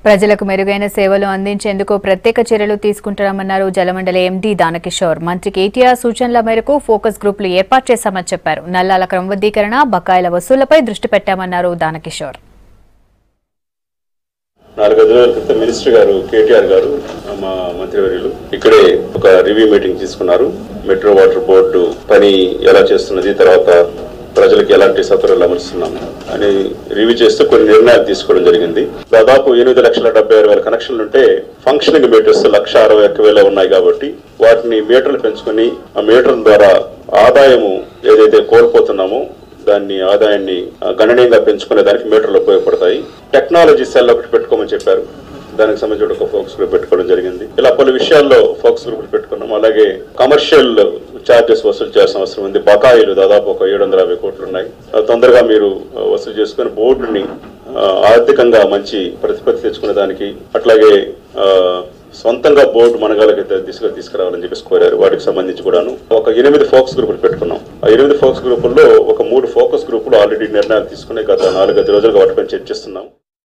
ప్రజలకు మెరుగైన సేవలు అందించేందుకు ప్రత్యేక చర్యలు తీసుకుంటామన్నారు జలమండలి ఎండీ దానకిషోర్. మంత్రి కేటీఆర్ సూచనల మేరకు ఫోకస్ గ్రూపులు ఏర్పాటు చేశామని చెప్పారు. నల్లాల క్రమబద్దీకరణ, బకాయిల వసూళ్లపై దృష్టి పెట్టామన్నారు దానకిషోర్. 4 రోజుల క్రితం మినిస్టర్ గారు కేటీఆర్ గారు మా మంత్రివర్యులు ఇక్కడే ఒక రివ్యూ మీటింగ్ తీసుకున్నారు. మెట్రో వాటర్ బోర్డు పని ఎలా చేస్తున్నది, తర్వాత ప్రజలకు ఎలాంటి సౌకర్యాలు అమలుస్తున్నాము అని రివ్యూ చేస్తూ కొన్ని నిర్ణయాలు తీసుకోవడం జరిగింది. దాదాపు 8,76,000 కనెక్షన్లు ఉంటే ఫంక్షనింగ్ మీటర్స్ 1,61,000 ఉన్నాయి. కాబట్టి వాటిని మీటర్లు పెంచుకొని ఆ మీటర్ల ద్వారా ఆదాయము ఏదైతే కోల్పోతున్నామో దాన్ని ఆదాయాన్ని గణనీయంగా పెంచుకునే దానికి మీటర్లు ఉపయోగపడతాయి. టెక్నాలజీ సెల్ ఒకటి పెట్టుకోమని చెప్పారు. దానికి సంబంధించి ఒక ఫోకస్ గ్రూప్ పెట్టుకోవడం జరిగింది. ఇలా పలు విషయాల్లో ఫోకస్ గ్రూపులు పెట్టుకున్నాం. అలాగే కమర్షియల్ ఛార్జెస్ వసూలు చేయాల్సిన అవసరం ఉంది. బకాయిలు దాదాపు ఒక 750 కోట్లు ఉన్నాయి. తొందరగా మీరు వసూలు చేసుకుని బోర్డుని ఆర్థికంగా మంచి ప్రతిపత్తి తెచ్చుకునే దానికి, అట్లాగే సొంతంగా బోర్డు మనగాలకి దిశగా తీసుకురావాలని చెప్పేసి కోరారు. వాటికి సంబంధించి కూడాను ఒక 8 ఫోకస్ గ్రూపులు పెట్టుకున్నాం. ఆ 8 ఫోకస్ గ్రూపుల్లో ఒక 3 ఫోకస్ గ్రూపులు ఆల్రెడీ నిర్ణయాలు తీసుకుని గత 4-5 రోజులుగా వాటిపై చర్చిస్తున్నాం.